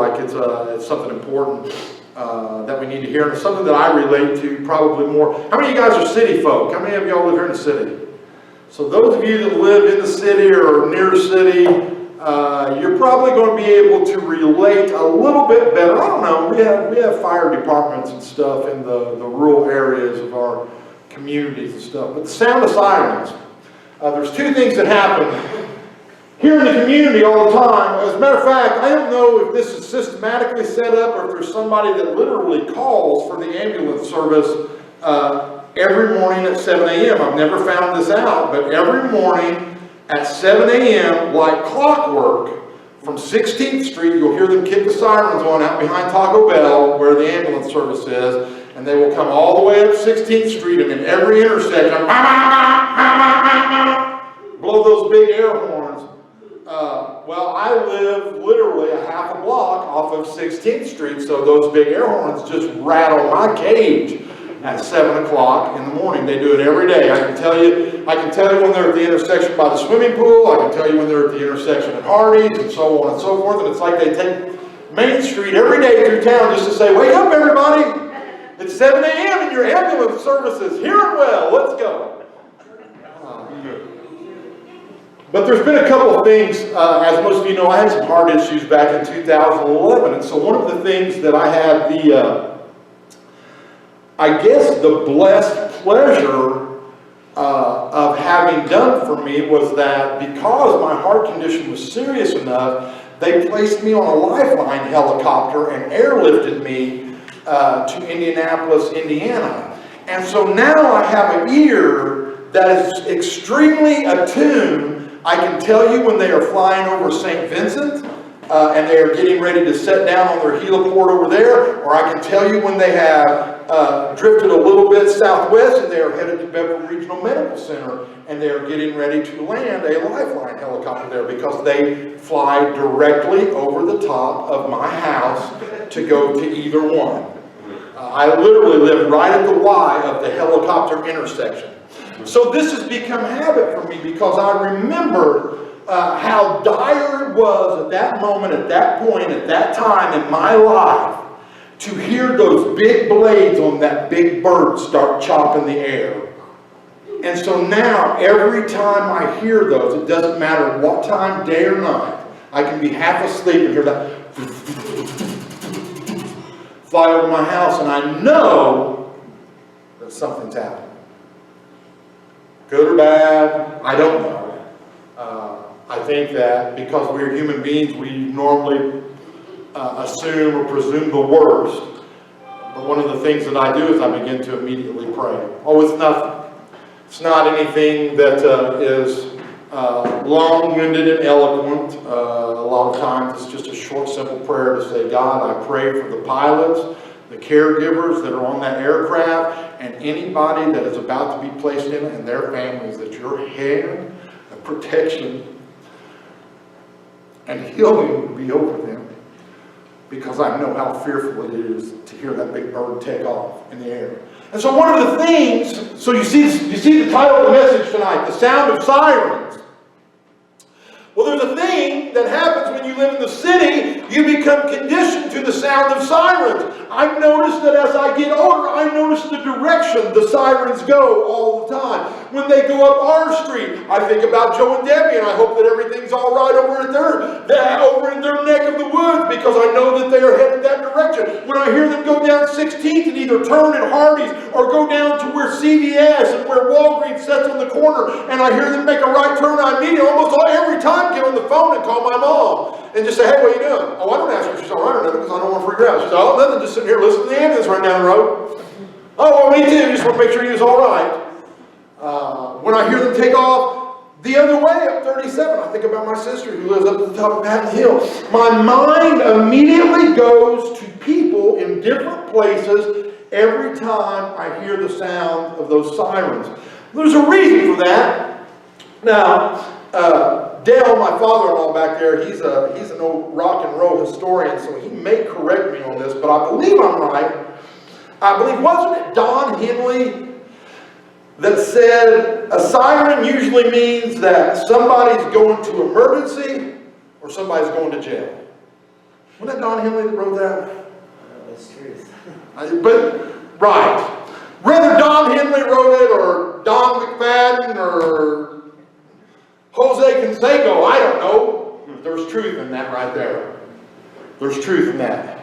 like it's something important that we need to hear, and it's something that I relate to probably more. How many of you guys are city folk? How many of y'all live here in the city? So those of you that live in the city or near the city, you're probably going to be able to relate a little bit better. I don't know, we have fire departments and stuff in the rural areas of our communities and stuff. But the sound of sirens, there's two things that happen here in the community all the time. As a matter of fact, I don't know if this is systematically set up or if there's somebody that literally calls for the ambulance service every morning at 7 a.m. I've never found this out, but every morning at 7 a.m., like clockwork, from 16th Street, you'll hear them kick the sirens on out behind Taco Bell, where the ambulance service is, and they will come all the way up 16th Street, and in every intersection, blow those big air horns. Well, I live literally a half a block off of 16th Street, so those big air horns just rattle my cage at 7 o'clock in the morning. They do it every day. I can tell you when they're at the intersection by the swimming pool. I can tell you when they're at the intersection at Hardee's, and so on and so forth. And it's like they take Main Street every day through town just to say, wake up everybody, it's 7 a.m. and your ambulance service is here and well, let's go. But there's been a couple of things, as most of you know, I had some heart issues back in 2011, and so one of the things that I had the blessed pleasure of having done for me was that because my heart condition was serious enough, they placed me on a Lifeline helicopter and airlifted me to Indianapolis, Indiana. And so now I have an ear that is extremely attuned. I can tell you when they are flying over St. Vincent and they are getting ready to set down on their heliport over there, or I can tell you when they have drifted a little bit southwest and they are headed to Beverly Regional Medical Center and they are getting ready to land a Lifeline helicopter there because they fly directly over the top of my house to go to either one. I literally live right at the Y of the helicopter intersection. So this has become habit for me because I remember how dire it was at that moment, at that point, at that time in my life to hear those big blades on that big bird start chopping the air. And so now, every time I hear those, it doesn't matter what time, day or night, I can be half asleep and hear that fly over my house, and I know that something's happening. Good or bad, I don't know. I think that because we're human beings, we normally assume or presume the worst. But one of the things that I do is I begin to immediately pray. Oh, it's nothing. It's not anything that is long-winded and eloquent. A lot of times it's just a short, simple prayer to say, God, I pray for the pilots, the caregivers that are on that aircraft, and anybody that is about to be placed in it and their families, that your hand of protection and healing would be over them, because I know how fearful it is to hear that big bird take off in the air. And so one of the things, so you see the title of the message tonight, The Sound of Sirens. Well, there's a thing that happens when you live in the city. You become conditioned to the sound of sirens. I've noticed that as I get older, I notice the direction the sirens go all the time. When they go up our street, I think about Joe and Debbie, and I hope that everything's all right over in their neck of the woods, because I know that they are headed that direction. When I hear them go down 16th and either turn at Hardee's or go down to where CVS and where Walgreens sits on the corner, and I hear them make a right turn, I immediately, almost every time, get on the phone and call my mom and just say, hey, what are you doing? Oh, I don't ask her if she's all right or nothing, because I don't want to freak her out. She says, oh, nothing, just sitting here listening to the ambulance right down the road. Oh, well, me too, just want to make sure he was all right. When I hear them take off the other way up 37, I think about my sister who lives up at the top of Patton Hill. My mind immediately goes to people in different places every time I hear the sound of those sirens. There's a reason for that. Now, Dale, my father-in-law back there, he's an old rock and roll historian, so he may correct me on this, but I believe I'm right. I believe, wasn't it Don Henley that said a siren usually means that somebody's going to emergency or somebody's going to jail? Wasn't that Don Henley that wrote that? That's truth. Right. Whether Don Henley wrote it, or Don McFadden, or Jose Canseco, I don't know. There's truth in that right there. There's truth in that.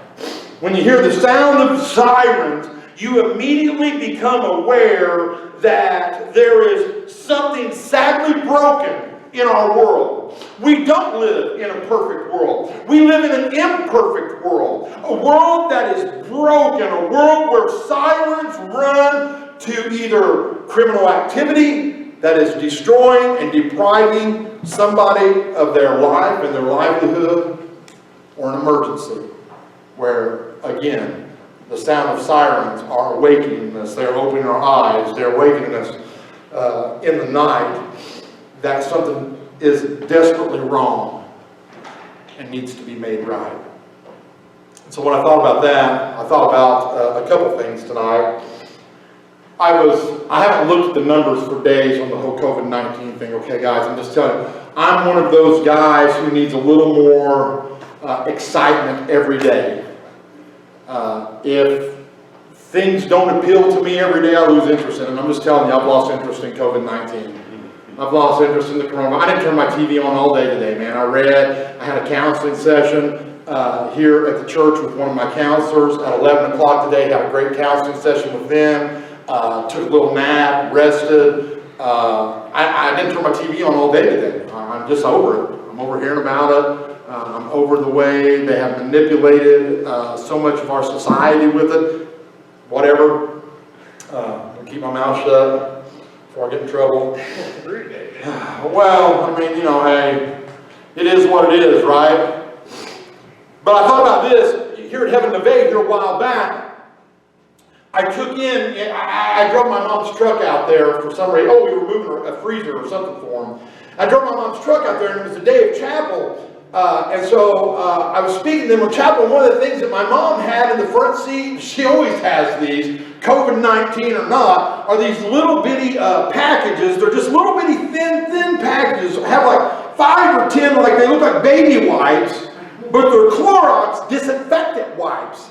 When you hear the sound of sirens, you immediately become aware that there is something sadly broken in our world. We don't live in a perfect world. We live in an imperfect world. A world that is broken. A world where sirens run to either criminal activity that is destroying and depriving somebody of their life and their livelihood, or an emergency where, again, the sound of sirens are awakening us. They're opening our eyes. They're awakening us in the night that something is desperately wrong and needs to be made right. So when I thought about that, I thought about a couple things tonight. I haven't looked at the numbers for days on the whole COVID-19 thing. Okay, guys, I'm just telling you, I'm one of those guys who needs a little more excitement every day. If things don't appeal to me every day, I lose interest in it. I'm just telling you, I've lost interest in COVID-19. I've lost interest in the coronavirus. I didn't turn my TV on all day today, man. I had a counseling session here at the church with one of my counselors at 11 o'clock today. Had a great counseling session with them. Took a little nap, rested. I didn't turn my TV on all day today. I'm just over it. I'm over hearing about it. I'm over the way they have manipulated so much of our society with it. Whatever. I'll keep my mouth shut before I get in trouble. Well, I mean, you know, hey, it is what it is, right? But I thought about this here at Heaven Nevada here a while back. I drove my mom's truck out there for some reason. Oh, we were moving a freezer or something for him. I drove my mom's truck out there, and it was the day of chapel. And so I was speaking to them in chapel, and one of the things that my mom had in the front seat, she always has these, COVID-19 or not, are these little bitty packages. They're just little bitty thin packages. Have like 5 or 10, like they look like baby wipes, but they're Clorox disinfectant wipes.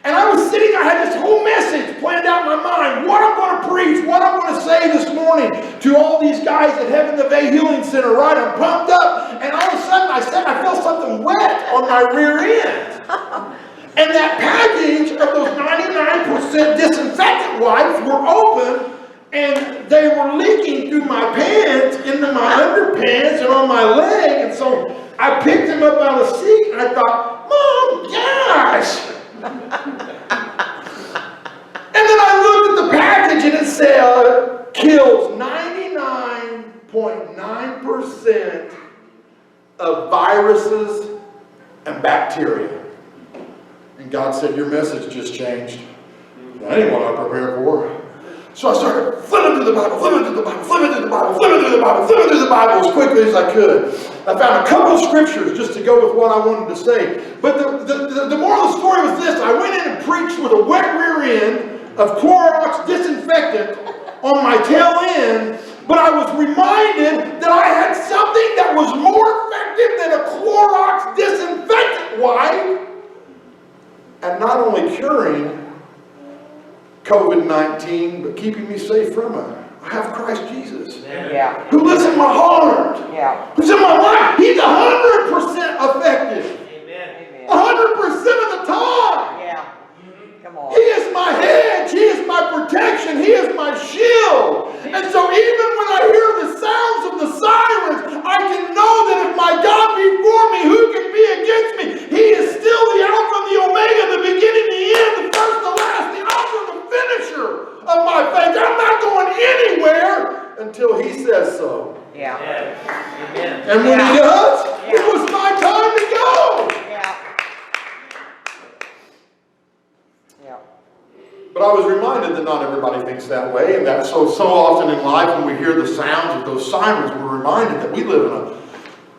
And I was sitting there, I had this whole message planned out in my mind, what I'm going to preach, what I'm going to say this morning to all these guys at Heaven Nevada Healing Center, right? I'm pumped up, and all of a sudden I felt something wet on my rear end. And that package of those 99% disinfectant wipes were open, and they were leaking through my pants, into my underpants, and on my leg. And so I picked them up out of the seat, and I thought, Mom, gosh! And then I looked at the package, and it said, kills 99.9% of viruses and bacteria. And God said, your message just changed. That ain't what I prepared for. So I started flipping through the Bible, flipping through the Bible, flipping through the Bible, flipping through the Bible, flipping through the Bible as quickly as I could. I found a couple of scriptures just to go with what I wanted to say. But the moral of the story was this. I went in and preached with a wet rear end of Clorox disinfectant on my tail end, but I was reminded that I had something that was more effective than a Clorox disinfectant wipe, and not only curing COVID-19, but keeping me safe from it. I have Christ Jesus, who lives in my heart, who's in my life. He's 100% effective. Amen. 100% of the time. Come on. He is my hedge. He is my protection. He is my shield. And so even when I hear the sounds of the sirens, I can know that if my God be for me, who can be against me? He is still the Alpha and the Omega, the beginning, the end, the first, the last, the author, the finisher of my faith. I'm not going anywhere until He says so. Amen. And when He does, it was my time to go. But I was reminded that not everybody thinks that way, and that so often in life when we hear the sounds of those sirens, we're reminded that we live in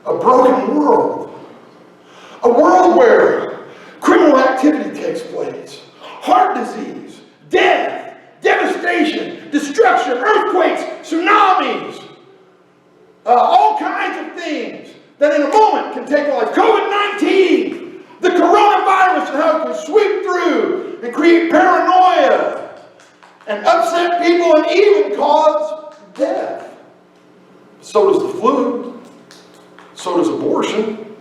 a broken world. A world where criminal activity takes place, heart disease, death, devastation, destruction, earthquakes, tsunamis, all kinds of things that in a moment can take life. COVID-19, the coronavirus, and create paranoia and upset people and even cause death. So does the flu. So does abortion.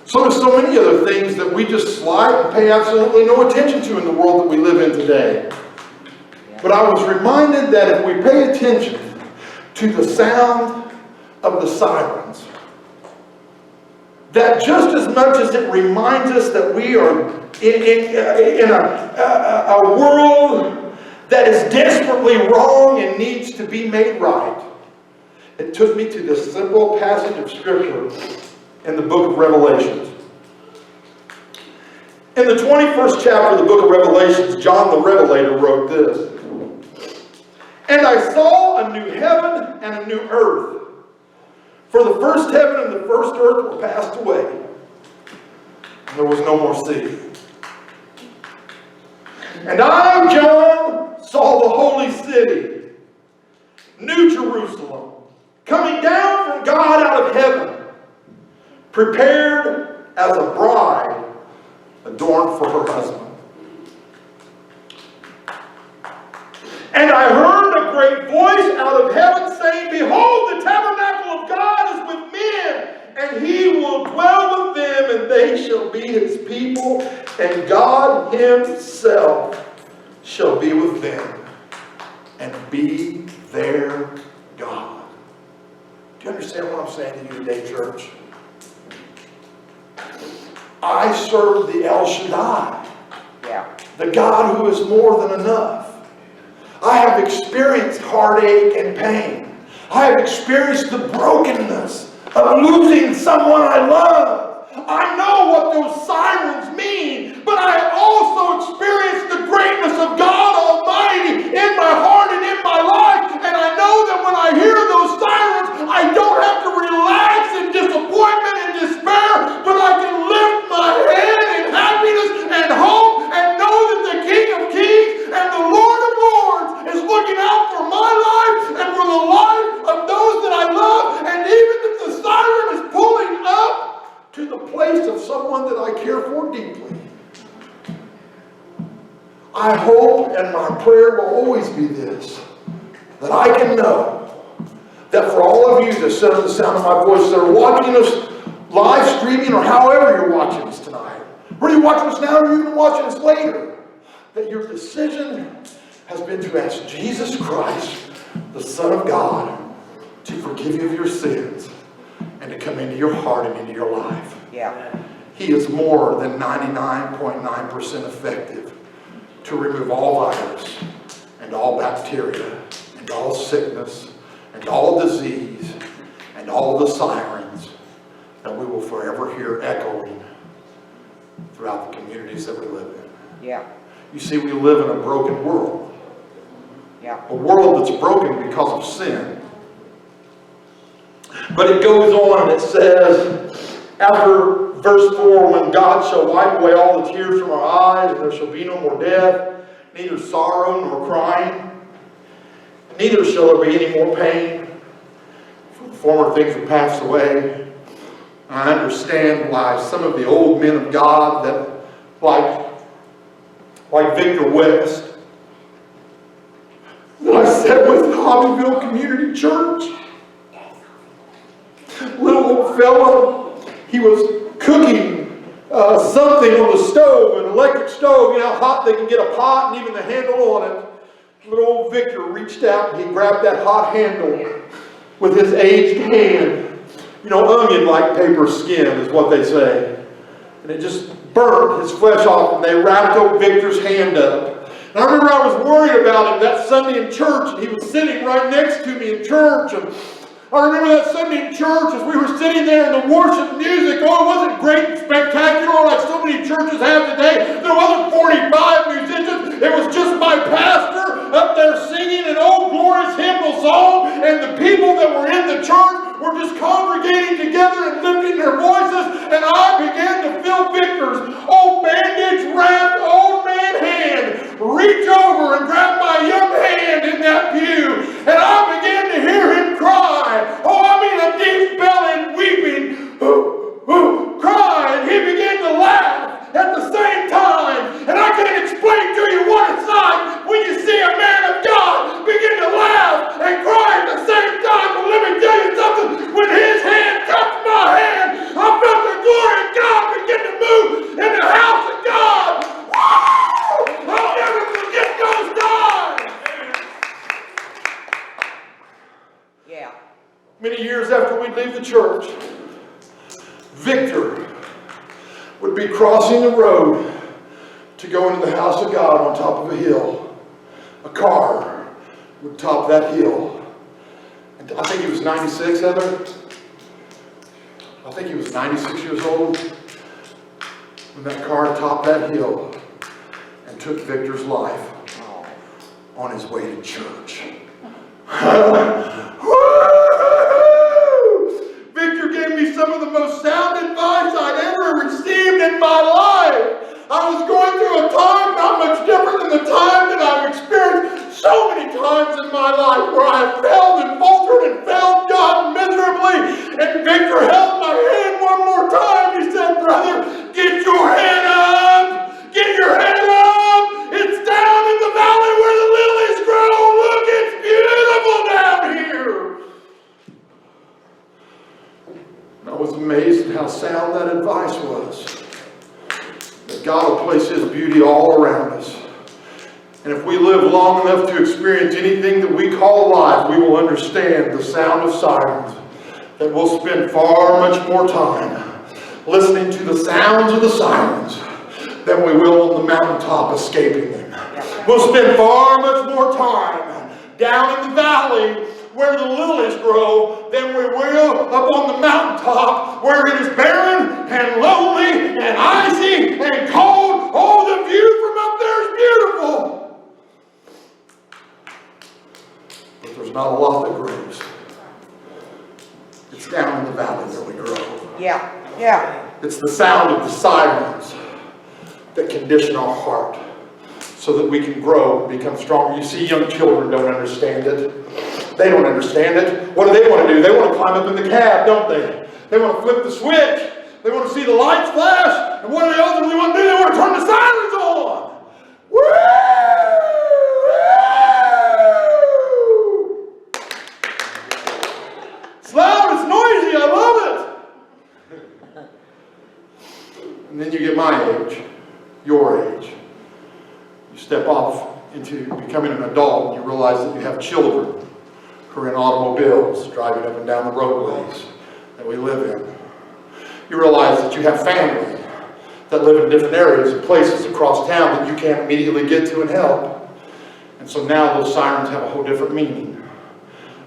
So does so many other things that we just slide and pay absolutely no attention to in the world that we live in today. But I was reminded that if we pay attention to the sound of the sirens, that just as much as it reminds us that we are in a world that is desperately wrong and needs to be made right, it took me to this simple passage of Scripture in the book of Revelations. In the 21st chapter of the book of Revelations, John the Revelator wrote this. And I saw a new heaven and a new earth. For the first heaven and the first earth were passed away. And there was no more sea. And I, John, saw the holy city, New Jerusalem, coming down from God out of heaven, prepared as a bride adorned for her husband. And I heard a great voice out of heaven saying, Behold, the tabernacle of God is with men, and he will dwell with them, and they shall be his people, and God himself shall be with them, and be their God. Do you understand what I'm saying to you today, church? I serve the El Shaddai, the God who is more than enough. I have experienced heartache and pain. I have experienced the brokenness of losing someone I love. I know what those sirens mean, but I have also experienced the greatness of God Almighty in my heart and in my life. And I know that when I hear those sirens, I don't have to relax in disappointment and despair, but I can lift my head in happiness and hope and know that the King of Kings and the Lord of Lords is looking out for my life and for the life of those that I love. And even if the siren is pulling up to the place of someone that I care for deeply, I hope and my prayer will always be this, that I can know that for all of you that sit under the sound of my voice, that are watching us live streaming or however you're watching us tonight, whether you're watching us now or you're even watching us later, that your decision has been to ask Jesus Christ, the Son of God, to forgive you of your sins and to come into your heart and into your life. He is more than 99.9% effective to remove all virus and all bacteria and all sickness and all disease and all the sirens that we will forever hear echoing throughout the communities that we live in. You see, we live in a broken world. A world that's broken because of sin. But it goes on and it says, after verse 4, when God shall wipe away all the tears from our eyes, and there shall be no more death, neither sorrow nor crying, neither shall there be any more pain. For the former things have passed away. I understand why some of the old men of God that, like Victor West, that I sat with at Hobbyville Community Church. Little old fellow, he was cooking something on the stove, an electric stove. You know how hot they can get a pot and even the handle on it. Little old Victor reached out and he grabbed that hot handle with his aged hand. You know, onion-like paper skin is what they say. And it just burnt his flesh off, and they wrapped old Victor's hand up. And I remember I was worried about him that Sunday in church, and he was sitting right next to me in church. And I remember that Sunday in church as we were sitting there and the worship music, oh, it wasn't great and spectacular like so many churches have today. There wasn't 45 musicians. It was just my pastor up there singing an old glorious hymnal song, and the people that were in the church were just congregating together and lifting their voices, and I began to feel Victor's old bandage-wrapped old man hand reach over and grab my young hand in that pew, and I began to hear him cry. Oh, I mean a deep-bellied weeping, cry, and he began to laugh at the same time, and I can't explain to many years after we'd leave the church, Victor would be crossing the road to go into the house of God on top of a hill. A car would top that hill. And I think he was 96, Heather. I think he was 96 years old when that car topped that hill and took Victor's life on his way to church. Victor gave me some of the most sound advice I'd ever received in my life. I was going through a time not much different than the time that I've experienced so many times in my life where I have failed and faltered and failed God miserably. And Victor held my hand one more time. He said, brother, get your head up. Get your head up. It's down in the valley where the lilies grow. Look, it's beautiful down here. And I was amazed at how sound that advice was. That God will place His beauty all around us. And if we live long enough to experience anything that we call life, we will understand the sound of sirens. That we'll spend far much more time listening to the sounds of the sirens than we will on the mountaintop escaping them. We'll spend far much more time down in the valley where the lilies grow than we will up on the mountaintop where it is barren and lonely and icy and cold. Oh, the view from up there is beautiful. But there's not a lot that grows. It's down in the valley where we grow. Yeah. It's the sound of the sirens that condition our heart so that we can grow and become stronger. You see, young children don't understand it. They don't understand it. What do they want to do? They want to climb up in the cab, don't they? They want to flip the switch. They want to see the lights flash. And what do they ultimately want to do? They want to turn the sirens on. Woo! It's loud, it's noisy, I love it. And then you get my age, your age. You step off into becoming an adult and you realize that you have children who are in automobiles driving up and down the roadways that we live in. You realize that you have family that live in different areas and places across town that you can't immediately get to and help. And so now those sirens have a whole different meaning,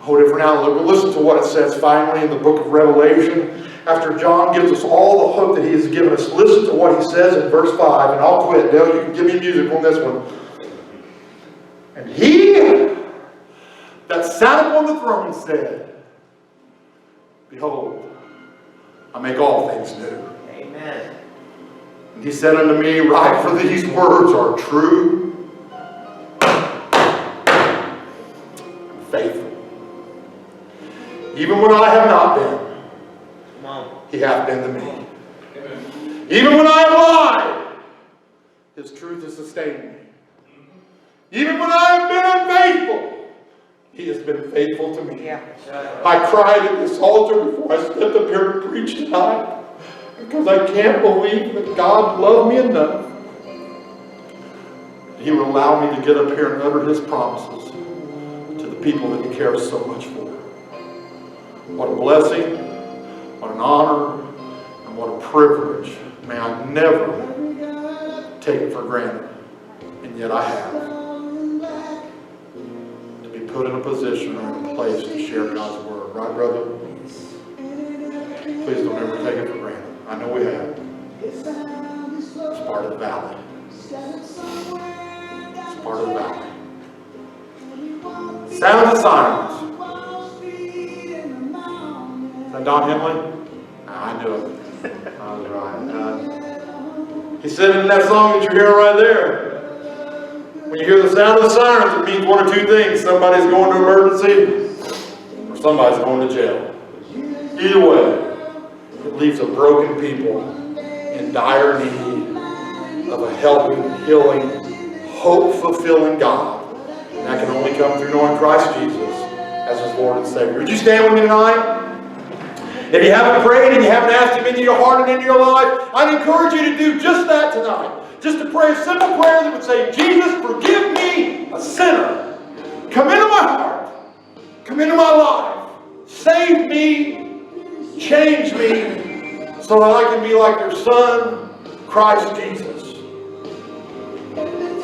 a whole different outlook. But listen to what it says finally in the book of Revelation. After John gives us all the hope that he has given us, listen to what he says in verse 5. And I'll quit. Dale, you can give me music on this one. And he that sat upon the throne said, behold, I make all things new. Amen. And he said unto me, write, for these words are true and faithful. Even when I have not been, he hath been to me. Amen. Even when I have lied, his truth has sustained me. Even when I have been unfaithful, he has been faithful to me. Yeah. I cried at this altar before I stepped up here to preach tonight because I can't believe that God loved me enough. He would allow me to get up here and utter his promises to the people that he cares so much for. What a blessing, what an honor, and what a privilege. May I never take it for granted, and yet I have. Put in a position or in a place to share God's word. Right, brother? Please don't ever take it for granted. I know we have. It's part of the valley. It's part of the valley. Sounds of sirens. Is that Don Henley? I knew it. I was right. He said in that song that you're hearing right there, when you hear the sound of the sirens, it means one or two things. Somebody's going to emergency, or somebody's going to jail. Either way, it leaves a broken people in dire need of a helping, healing, hope-fulfilling God. And that can only come through knowing Christ Jesus as his Lord and Savior. Would you stand with me tonight? If you haven't prayed and you haven't asked him into your heart and into your life, I'd encourage you to do just that tonight. Just to pray a simple prayer that would say, Jesus, forgive me, a sinner. Come into my heart. Come into my life. Save me, change me, so that I can be like your Son, Christ Jesus.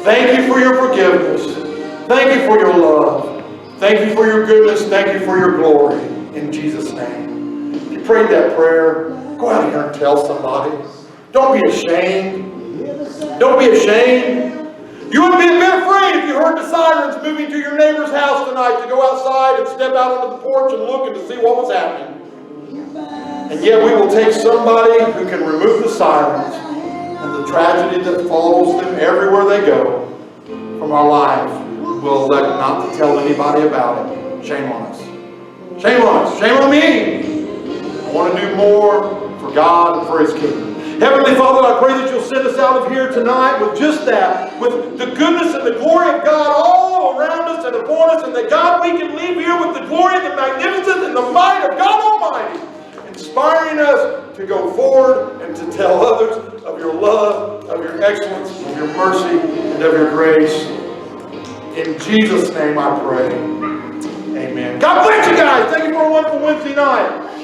Thank you for your forgiveness. Thank you for your love. Thank you for your goodness. Thank you for your glory. In Jesus' name. If you prayed that prayer, go out here and tell somebody. Don't be ashamed. Don't be ashamed. You wouldn't be a bit afraid if you heard the sirens moving to your neighbor's house tonight to go outside and step out onto the porch and look and to see what was happening. And yet we will take somebody who can remove the sirens and the tragedy that follows them everywhere they go from our lives. We'll elect not to tell anybody about it. Shame on us. Shame on us. Shame on me. I want to do more for God and for His kingdom. Heavenly Father, I pray that you'll send us out of here tonight with just that, with the goodness and the glory of God all around us and upon us, and that God, we can leave here with the glory and the magnificence and the might of God Almighty, inspiring us to go forward and to tell others of your love, of your excellence, of your mercy, and of your grace. In Jesus' name I pray. Amen. God bless you guys. Thank you for a wonderful Wednesday night.